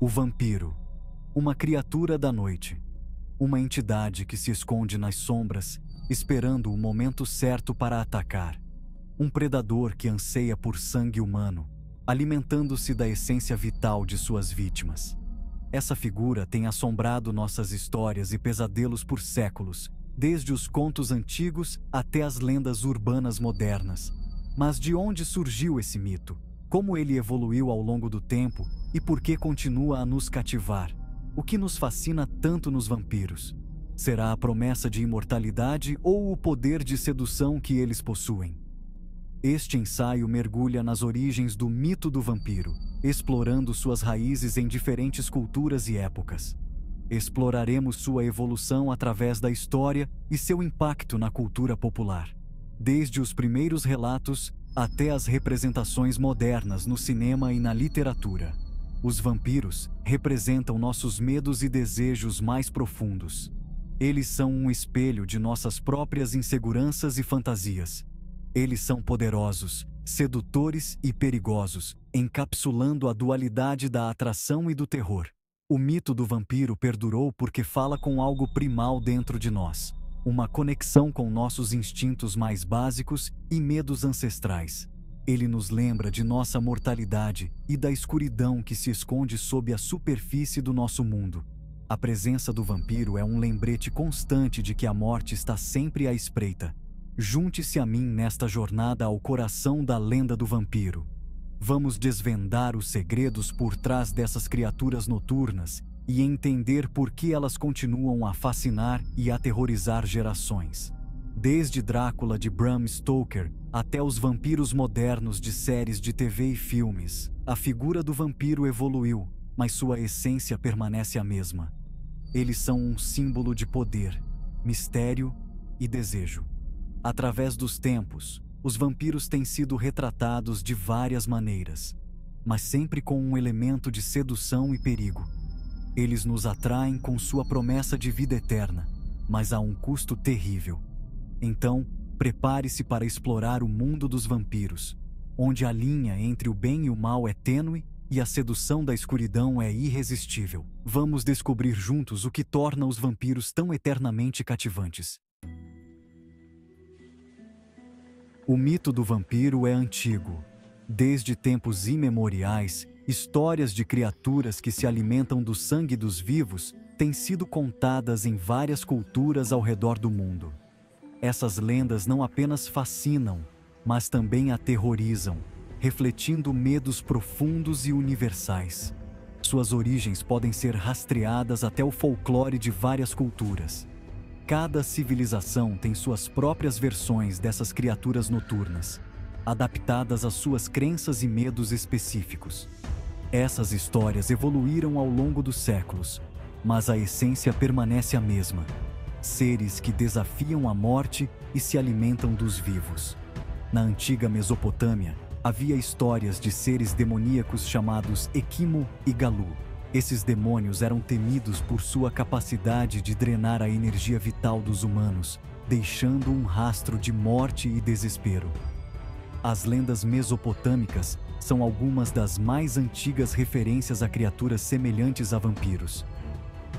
O vampiro, uma criatura da noite, uma entidade que se esconde nas sombras, esperando o momento certo para atacar. Um predador que anseia por sangue humano, alimentando-se da essência vital de suas vítimas. Essa figura tem assombrado nossas histórias e pesadelos por séculos, desde os contos antigos até as lendas urbanas modernas. Mas de onde surgiu esse mito? Como ele evoluiu ao longo do tempo e por que continua a nos cativar? O que nos fascina tanto nos vampiros? Será a promessa de imortalidade ou o poder de sedução que eles possuem? Este ensaio mergulha nas origens do mito do vampiro, explorando suas raízes em diferentes culturas e épocas. Exploraremos sua evolução através da história e seu impacto na cultura popular, desde os primeiros relatos até as representações modernas no cinema e na literatura. Os vampiros representam nossos medos e desejos mais profundos. Eles são um espelho de nossas próprias inseguranças e fantasias. Eles são poderosos, sedutores e perigosos, encapsulando a dualidade da atração e do terror. O mito do vampiro perdurou porque fala com algo primal dentro de nós, uma conexão com nossos instintos mais básicos e medos ancestrais. Ele nos lembra de nossa mortalidade e da escuridão que se esconde sob a superfície do nosso mundo. A presença do vampiro é um lembrete constante de que a morte está sempre à espreita. Junte-se a mim nesta jornada ao coração da lenda do vampiro. Vamos desvendar os segredos por trás dessas criaturas noturnas e entender por que elas continuam a fascinar e aterrorizar gerações. Desde Drácula de Bram Stoker até os vampiros modernos de séries de TV e filmes, a figura do vampiro evoluiu, mas sua essência permanece a mesma. Eles são um símbolo de poder, mistério e desejo. Através dos tempos, os vampiros têm sido retratados de várias maneiras, mas sempre com um elemento de sedução e perigo. Eles nos atraem com sua promessa de vida eterna, mas a um custo terrível. Então, prepare-se para explorar o mundo dos vampiros, onde a linha entre o bem e o mal é tênue e a sedução da escuridão é irresistível. Vamos descobrir juntos o que torna os vampiros tão eternamente cativantes. O mito do vampiro é antigo. Desde tempos imemoriais, histórias de criaturas que se alimentam do sangue dos vivos têm sido contadas em várias culturas ao redor do mundo. Essas lendas não apenas fascinam, mas também aterrorizam, refletindo medos profundos e universais. Suas origens podem ser rastreadas até o folclore de várias culturas. Cada civilização tem suas próprias versões dessas criaturas noturnas, adaptadas às suas crenças e medos específicos. Essas histórias evoluíram ao longo dos séculos, mas a essência permanece a mesma. Seres que desafiam a morte e se alimentam dos vivos. Na antiga Mesopotâmia, havia histórias de seres demoníacos chamados Equimo e Galu. Esses demônios eram temidos por sua capacidade de drenar a energia vital dos humanos, deixando um rastro de morte e desespero. As lendas mesopotâmicas são algumas das mais antigas referências a criaturas semelhantes a vampiros.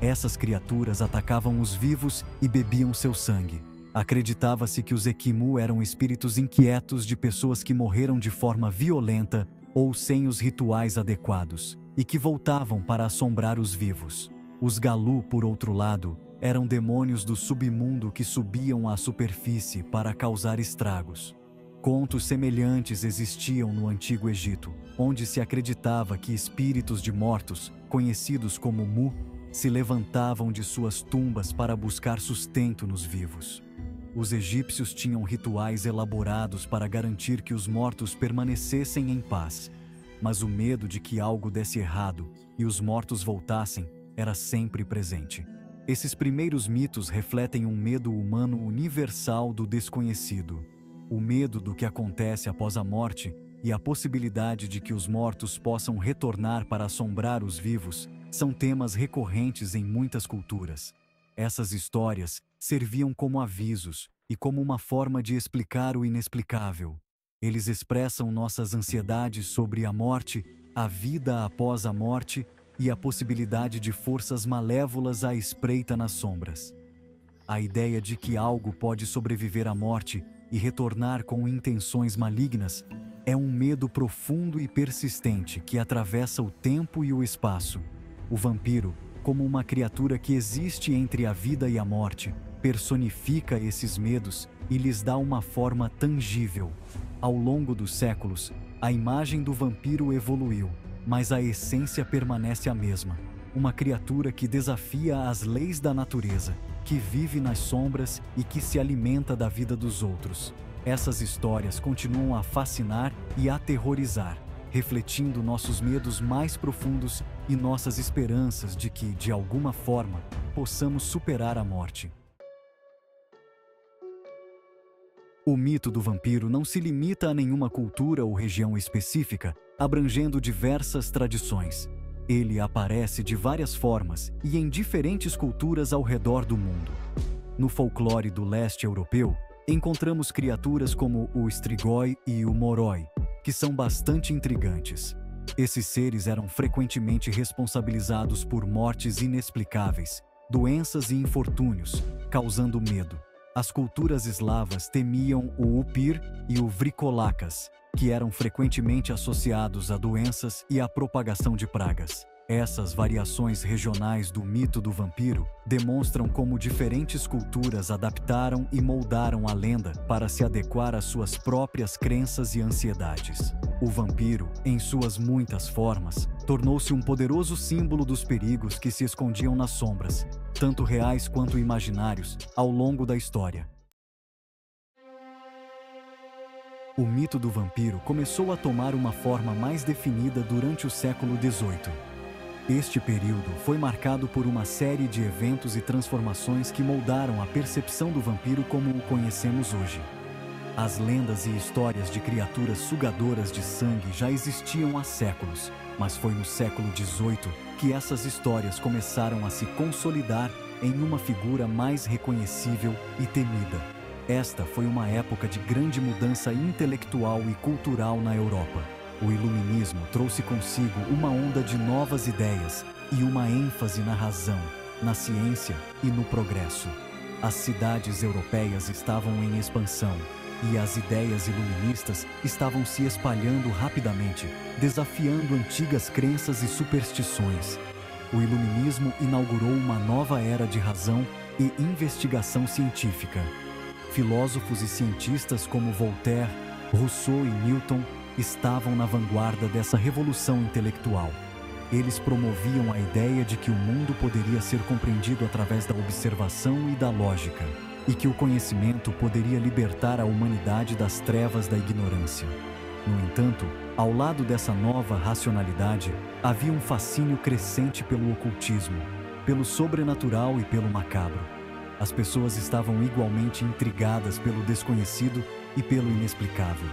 Essas criaturas atacavam os vivos e bebiam seu sangue. Acreditava-se que os Equimu eram espíritos inquietos de pessoas que morreram de forma violenta ou sem os rituais adequados, e que voltavam para assombrar os vivos. Os Galu, por outro lado, eram demônios do submundo que subiam à superfície para causar estragos. Contos semelhantes existiam no Antigo Egito, onde se acreditava que espíritos de mortos, conhecidos como Mu, se levantavam de suas tumbas para buscar sustento nos vivos. Os egípcios tinham rituais elaborados para garantir que os mortos permanecessem em paz, mas o medo de que algo desse errado e os mortos voltassem era sempre presente. Esses primeiros mitos refletem um medo humano universal do desconhecido. O medo do que acontece após a morte e a possibilidade de que os mortos possam retornar para assombrar os vivos são temas recorrentes em muitas culturas. Essas histórias serviam como avisos e como uma forma de explicar o inexplicável. Eles expressam nossas ansiedades sobre a morte, a vida após a morte e a possibilidade de forças malévolas à espreita nas sombras. A ideia de que algo pode sobreviver à morte e retornar com intenções malignas é um medo profundo e persistente que atravessa o tempo e o espaço. O vampiro, como uma criatura que existe entre a vida e a morte, personifica esses medos e lhes dá uma forma tangível. Ao longo dos séculos, a imagem do vampiro evoluiu, mas a essência permanece a mesma. Uma criatura que desafia as leis da natureza, que vive nas sombras e que se alimenta da vida dos outros. Essas histórias continuam a fascinar e aterrorizar, refletindo nossos medos mais profundos e nossas esperanças de que, de alguma forma, possamos superar a morte. O mito do vampiro não se limita a nenhuma cultura ou região específica, abrangendo diversas tradições. Ele aparece de várias formas e em diferentes culturas ao redor do mundo. No folclore do leste europeu, encontramos criaturas como o Strigoi e o Moroi, que são bastante intrigantes. Esses seres eram frequentemente responsabilizados por mortes inexplicáveis, doenças e infortúnios, causando medo. As culturas eslavas temiam o Upir e o Vricolakas, que eram frequentemente associados a doenças e à propagação de pragas. Essas variações regionais do mito do vampiro demonstram como diferentes culturas adaptaram e moldaram a lenda para se adequar às suas próprias crenças e ansiedades. O vampiro, em suas muitas formas, tornou-se um poderoso símbolo dos perigos que se escondiam nas sombras, tanto reais quanto imaginários, ao longo da história. O mito do vampiro começou a tomar uma forma mais definida durante o século XVIII. Este período foi marcado por uma série de eventos e transformações que moldaram a percepção do vampiro como o conhecemos hoje. As lendas e histórias de criaturas sugadoras de sangue já existiam há séculos, mas foi no século XVIII que essas histórias começaram a se consolidar em uma figura mais reconhecível e temida. Esta foi uma época de grande mudança intelectual e cultural na Europa. O Iluminismo trouxe consigo uma onda de novas ideias e uma ênfase na razão, na ciência e no progresso. As cidades europeias estavam em expansão e as ideias iluministas estavam se espalhando rapidamente, desafiando antigas crenças e superstições. O Iluminismo inaugurou uma nova era de razão e investigação científica. Filósofos e cientistas como Voltaire, Rousseau e Newton estavam na vanguarda dessa revolução intelectual. Eles promoviam a ideia de que o mundo poderia ser compreendido através da observação e da lógica, e que o conhecimento poderia libertar a humanidade das trevas da ignorância. No entanto, ao lado dessa nova racionalidade, havia um fascínio crescente pelo ocultismo, pelo sobrenatural e pelo macabro. As pessoas estavam igualmente intrigadas pelo desconhecido e pelo inexplicável.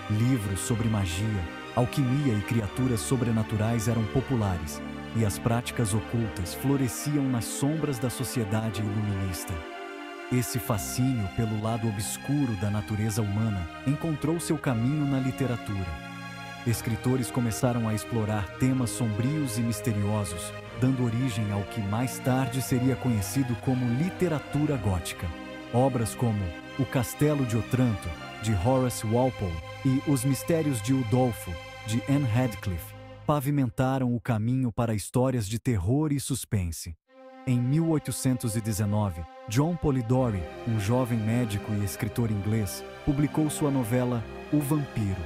Livros sobre magia, alquimia e criaturas sobrenaturais eram populares, e as práticas ocultas floresciam nas sombras da sociedade iluminista. Esse fascínio pelo lado obscuro da natureza humana encontrou seu caminho na literatura. Escritores começaram a explorar temas sombrios e misteriosos, dando origem ao que mais tarde seria conhecido como literatura gótica. Obras como O Castelo de Otranto, de Horace Walpole, e Os Mistérios de Udolpho, de Anne Radcliffe, pavimentaram o caminho para histórias de terror e suspense. Em 1819, John Polidori, um jovem médico e escritor inglês, publicou sua novela O Vampiro.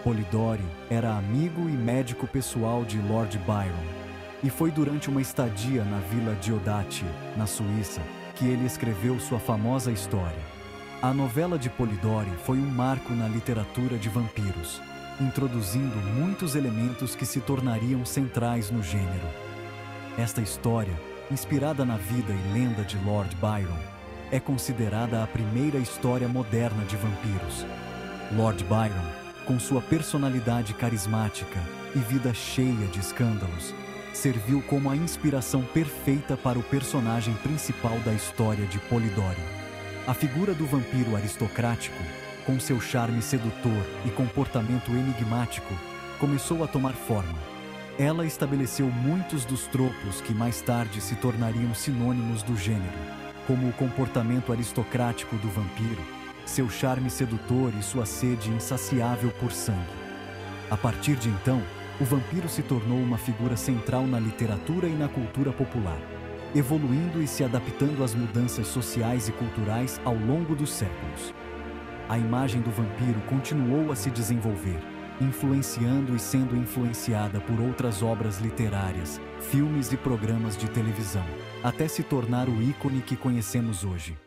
Polidori era amigo e médico pessoal de Lord Byron, e foi durante uma estadia na Vila Diodati, na Suíça, que ele escreveu sua famosa história. A novela de Polidori foi um marco na literatura de vampiros, introduzindo muitos elementos que se tornariam centrais no gênero. Esta história, inspirada na vida e lenda de Lord Byron, é considerada a primeira história moderna de vampiros. Lord Byron, com sua personalidade carismática e vida cheia de escândalos, serviu como a inspiração perfeita para o personagem principal da história de Polidori. A figura do vampiro aristocrático, com seu charme sedutor e comportamento enigmático, começou a tomar forma. Ela estabeleceu muitos dos tropos que mais tarde se tornariam sinônimos do gênero, como o comportamento aristocrático do vampiro, seu charme sedutor e sua sede insaciável por sangue. A partir de então, o vampiro se tornou uma figura central na literatura e na cultura popular, evoluindo e se adaptando às mudanças sociais e culturais ao longo dos séculos. A imagem do vampiro continuou a se desenvolver, influenciando e sendo influenciada por outras obras literárias, filmes e programas de televisão, até se tornar o ícone que conhecemos hoje.